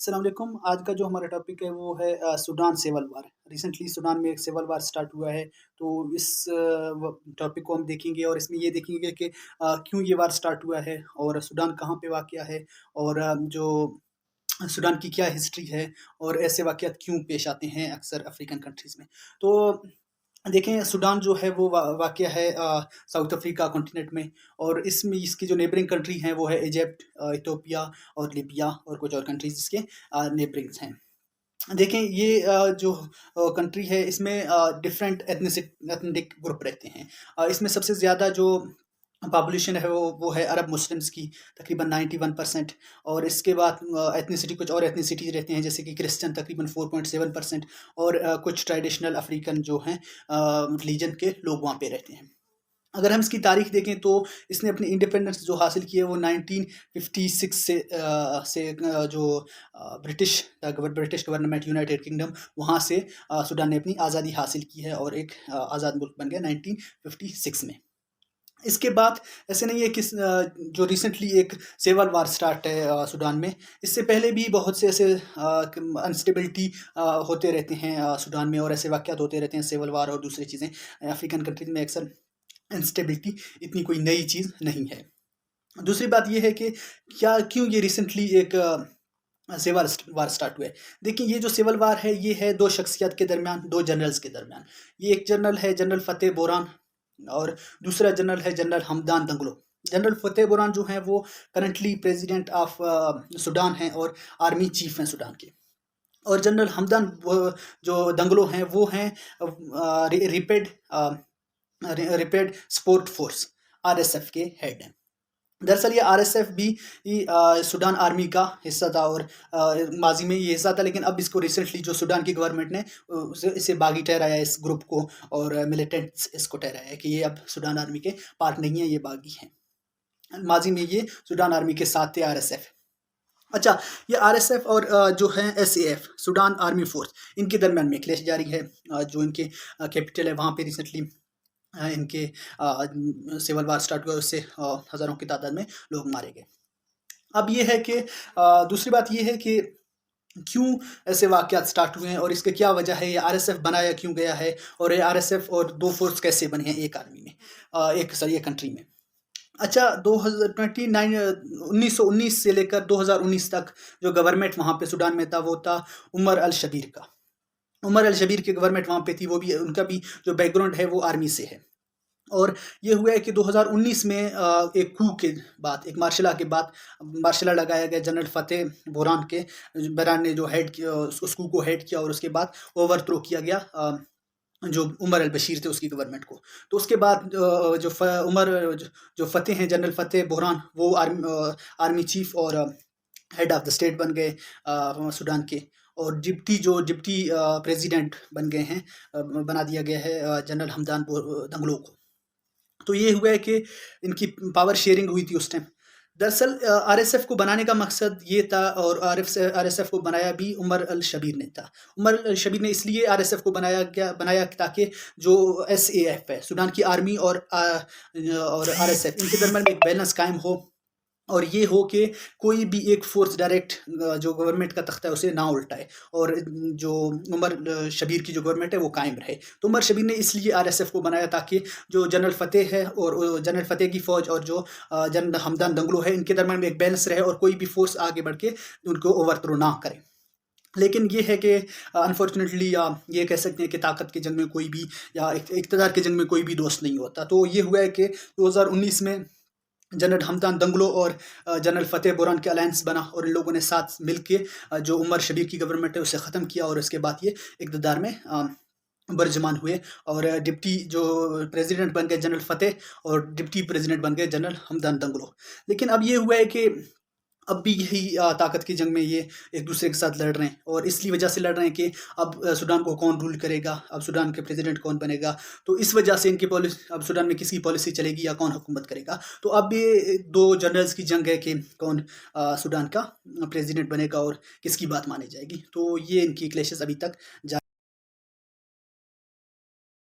अस्सलाम वालेकुम। आज का जो हमारा टॉपिक है वो है Sudan civil war. Recently Sudan में एक सिविल वार स्टार्ट हुआ है, तो इस टॉपिक को हम देखेंगे और इसमें ये देखेंगे कि क्यों ये वार स्टार्ट हुआ है और सूडान कहाँ पे वाक़या है और जो सूडान की क्या हिस्ट्री है और ऐसे वाक़यात क्यों पेश आते हैं अक्सर अफ्रीकन कंट्रीज़ में। तो देखें, सूडान जो है वो वाक़या है साउथ अफ्रीका कॉन्टिनेंट में, और इसमें इसकी जो नेबरिंग कंट्री हैं वो है इजिप्ट, इथियोपिया और लीबिया और कुछ और कंट्रीज़ इसके नेबरिंग्स हैं। देखें, ये जो कंट्री है इसमें डिफरेंट एथनिक ग्रुप रहते हैं। इसमें सबसे ज़्यादा जो पॉपुलेशन है वो है अरब मुस्लिम्स की, तकरीबन 91%। और इसके बाद एथनिसिटी कुछ और एथनिसिटीज़ रहते हैं, जैसे कि क्रिश्चियन तकरीबन 4.7%, और कुछ ट्रेडिशनल अफ्रीकन जो हैं रिलीजन के लोग वहाँ पे रहते हैं। अगर हम इसकी तारीख देखें तो इसने अपनी इंडिपेंडेंस जो हासिल की है वो 1956 से जो ब्रिटिश गवर्नमेंट यूनाइटेड किंगडम, वहाँ से सूडान ने अपनी आज़ादी हासिल की है और एक आज़ाद मुल्क बन गया 1956 में। इसके बाद ऐसे नहीं है कि जो रिसेंटली एक सिविल वार स्टार्ट है सूडान में, इससे पहले भी बहुत से ऐसे अनस्टेबिलिटी होते रहते हैं सूडान में, और ऐसे वाक़यात होते रहते हैं सिविल वार और दूसरी चीज़ें। अफ्रीकन कंट्रीज़ में अक्सर इंस्टेबिलिटी इतनी कोई नई चीज़ नहीं है। दूसरी बात ये है कि क्यों ये रिसेंटली एक सिविल वार स्टार्ट हुआ है। देखिए, ये जो सिविल वार है ये है 2 शख्सियत के दरमियान, 2 जनरल्स के दरमियान। ये एक जनरल है जनरल फ़तेह बोरान, और दूसरा जनरल है जनरल हमदान दंगलो। जनरल फ़तेह बोरान जो हैं वो करंटली प्रेसिडेंट ऑफ सूडान हैं और आर्मी चीफ हैं सूडान के। और जनरल हमदान जो दंगलो हैं वो हैं रिपेड सपोर्ट फोर्स, आरएसएफ के हेड हैं। दरअसल ये आरएसएफ भी सूडान आर्मी का हिस्सा था, और माजी में ये हिस्सा था, लेकिन अब इसको रिसेंटली जो सूडान की गवर्नमेंट ने इसे बागी ठहराया इस ग्रुप को, और मिलिटेंट्स इसको ठहराया है कि ये अब सूडान आर्मी के पार्ट नहीं है, ये बागी हैं। माजी में ये सूडान आर्मी के साथ थे आरएसएफ। अच्छा, ये आरएसएफ और जो है एसएएफ सूडान आर्मी फोर्स, इनके दरमियान में क्लैश जारी है। जो इनके कैपिटल है वहाँ पे रिसेंटली इनके सिविल वार स्टार्ट हुआ, उससे हज़ारों की तादाद में लोग मारे गए। अब ये है कि दूसरी बात ये है कि क्यों ऐसे वाक़यात स्टार्ट हुए हैं और इसकी क्या वजह है, ये आरएसएफ बनाया क्यों गया है, और ये आरएसएफ और 2 फोर्स कैसे बने हैं एक आर्मी में, एक कंट्री में। अच्छा, 1919 से लेकर 2019 तक जो गवर्नमेंट वहाँ पे सूडान में था वो था उमर अल शबीर का। उमर अल शबीर की गवर्नमेंट वहाँ पे थी, वो भी उनका भी जो बैकग्राउंड है वो आर्मी से है। और ये हुआ है कि 2019 में एक कू के बाद, एक मार्शल लॉ के बाद मार्शल लॉ लगाया गया जनरल फ़तेह बोरान ने जो हेड किया, उस कू को हेड किया, और उसके बाद ओवरथ्रो किया गया जो उमर अल बशीर थे उसकी गवर्नमेंट को। तो उसके बाद जो फ़तेह हैं जनरल फ़तेह बोरान, वो आर्मी चीफ और हेड ऑफ द स्टेट बन गए सूडान के, और डिप्टी प्रेसिडेंट बन गए हैं, बना दिया गया है जनरल हमदान दंगलो को। तो ये हुआ है कि इनकी पावर शेयरिंग हुई थी उस टाइम। दरअसल आरएसएफ को बनाने का मकसद ये था, और आरएसएफ को बनाया भी उमर अल शबीर ने था। उमर अल शबीर ने इसलिए आरएसएफ को बनाया ताकि जो एसएएफ है, सूडान की आर्मी और आरएसएफ, इनके दरमियान एक बैलेंस कायम हो, और ये हो कि कोई भी एक फ़ोर्स डायरेक्ट जो गवर्नमेंट का तख्ता है उसे ना उल्टाए, और जो उमर शबीर की जो गवर्नमेंट है वो कायम रहे। तो उमर शबीर ने इसलिए आरएसएफ को बनाया ताकि जो जनरल फ़तेह है और जनरल फ़तेह की फ़ौज और जो जनरल हमदान दंगलो है, इनके दरमियान में एक बैलेंस रहे और कोई भी फ़ोर्स आगे बढ़ के उनको ओवरथ्रो ना करे। लेकिन ये है कि अनफॉर्चुनेटली ये कह सकते हैं कि ताकत की जंग में कोई भी, या इक़्तिदार की जंग में कोई भी दोस्त नहीं होता। तो ये हुआ है कि 2019 में जनरल हमदान दंगलो और जनरल फ़तेह बोरान के अलायंस बना, और इन लोगों ने साथ मिलके जो उमर शबीर की गवर्नमेंट है उसे ख़त्म किया, और उसके बाद ये इक़्तिदार में बरजमान हुए, और डिप्टी जो प्रेसिडेंट बन गए जनरल फ़तेह, और डिप्टी प्रेसिडेंट बन गए जनरल हमदान दंगलो। लेकिन अब ये हुआ है कि अब भी यही ताकत की जंग में ये एक दूसरे के साथ लड़ रहे हैं, और इसलिए वजह से लड़ रहे हैं कि अब सूडान को कौन रूल करेगा, अब सूडान के प्रेसिडेंट कौन बनेगा। तो इस वजह से इनकी पॉलिसी, अब सूडान में किसकी पॉलिसी चलेगी या कौन हुकूमत करेगा। तो अब ये 2 जनरल्स की जंग है कि कौन सूडान का प्रेसिडेंट बनेगा और किसकी बात मानी जाएगी। तो ये इनकी क्लैशेस अभी तक